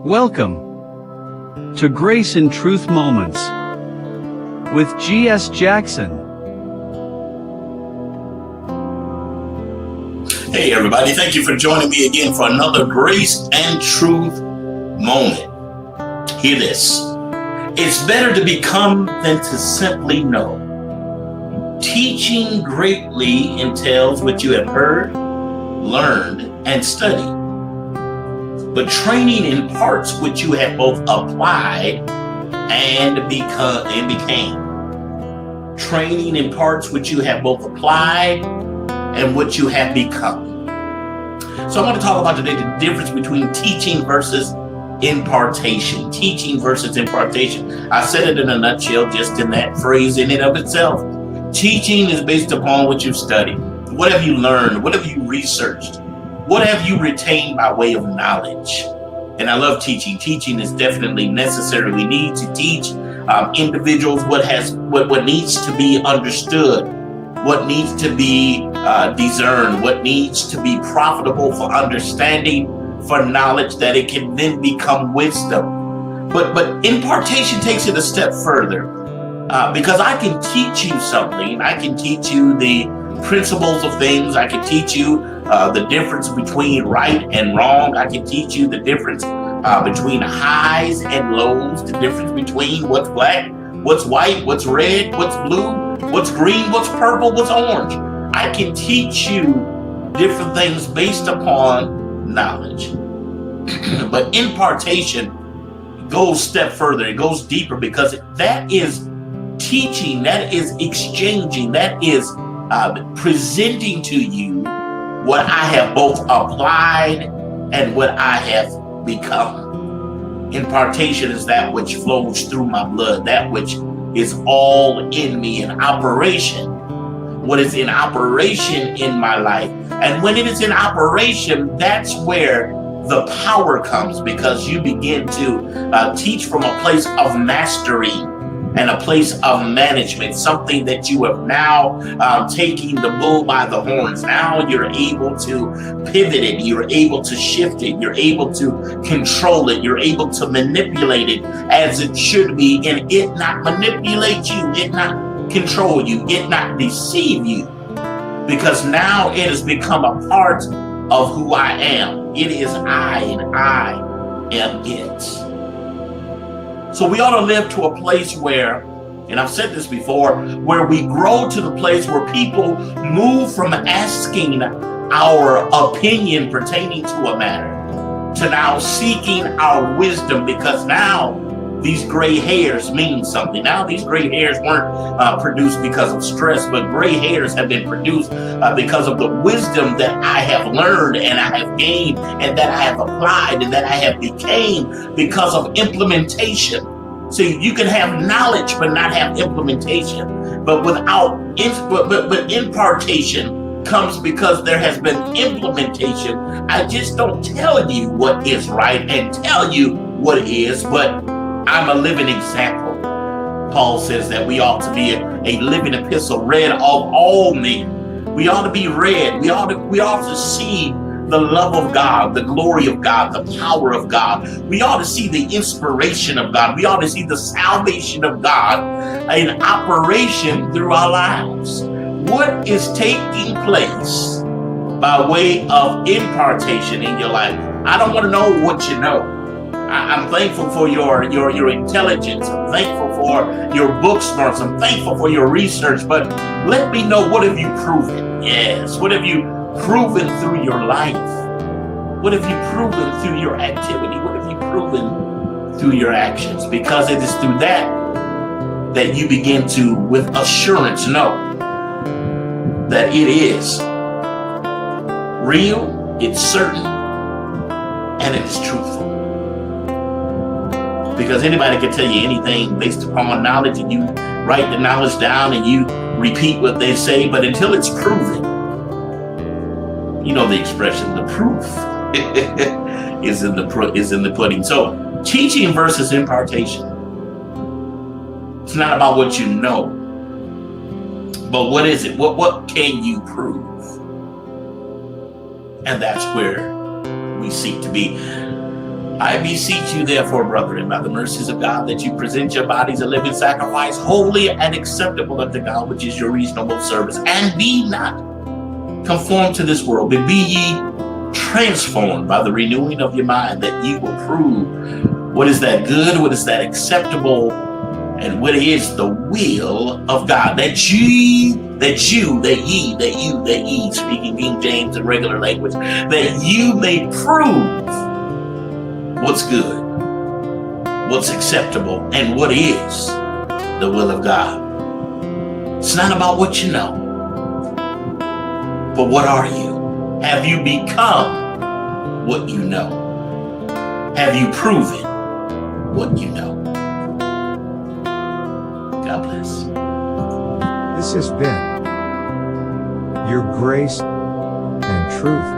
Welcome to Grace and Truth Moments with G.S. Jackson. Hey everybody, thank you for joining me again for another Grace and Truth Moment. Hear this. It's better to become than to simply know. Teaching greatly entails what you have heard, learned, and studied. But training imparts what you have both applied and became. Training imparts what you have both applied and what you have become. So I want to talk about today the difference between teaching versus impartation. Teaching versus impartation. I said it in a nutshell, just in that phrase in and of itself. Teaching is based upon what you've studied. What have you learned? What have you researched? What have you retained by way of knowledge? And I love teaching. Teaching is definitely necessary. We need to teach individuals what needs to be understood, what needs to be discerned, what needs to be profitable for understanding, for knowledge, that it can then become wisdom. But impartation takes it a step further, because I can teach you something. I can teach you the principles of things. I can teach you the difference between right and wrong. I can teach you the difference between highs and lows, the difference between what's black, what's white, what's red, what's blue, what's green, what's purple, what's orange. I can teach you different things based upon knowledge. But impartation goes a step further. It goes deeper, because that is teaching, that is exchanging, that is presenting to you what I have both applied and what I have become. Impartation is that which flows through my blood, that which is all in me in operation. What is in operation in my life. And when it is in operation, that's where the power comes, because you begin to teach from a place of mastery and a place of management, something that you have now taking the bull by the horns. Now you're able to pivot it, you're able to shift it, you're able to control it, you're able to manipulate it as it should be, and it not manipulate you, it not control you, it not deceive you, because now it has become a part of who I am. It is I, and I am it. So we ought to live to a place where, and I've said this before, where we grow to the place where people move from asking our opinion pertaining to a matter to now seeking our wisdom, because now these gray hairs mean something. Now these gray hairs weren't produced because of stress, but gray hairs have been produced because of the wisdom that I have learned and I have gained and that I have applied and that I have became because of implementation. See, you can have knowledge but not have implementation. But but impartation comes because there has been implementation. I just don't tell you what is right and tell you what is, but I'm a living example. Paul says that we ought to be a living epistle, read of all men. We ought to be read. We ought to see the love of God, the glory of God, the power of God. We ought to see the inspiration of God. We ought to see the salvation of God in operation through our lives. What is taking place by way of impartation in your life? I don't want to know what you know. I'm thankful for your intelligence. I'm thankful for your book smarts. I'm thankful for your research. But let me know, what have you proven? Yes. What have you proven through your life? What have you proven through your activity? What have you proven through your actions? Because it is through that you begin to, with assurance, know that it is real, it's certain, and it is truthful. Because anybody can tell you anything based upon knowledge, and you write the knowledge down and you repeat what they say, but until it's proven, you know the expression, the proof is in the pudding. So teaching versus impartation. It's not about what you know, but what is it? What can you prove? And that's where we seek to be. I beseech you, therefore, brethren, by the mercies of God, that you present your bodies a living sacrifice, holy and acceptable unto God, which is your reasonable service. And be not conformed to this world, but be ye transformed by the renewing of your mind, that ye will prove what is that good, what is that acceptable, and what is the will of God. That ye, speaking King James in regular language, that you may prove what's good, what's acceptable, and what is the will of God. It's not about what you know, but what are you? Have you become what you know? Have you proven what you know? God bless. This has been your Grace and Truth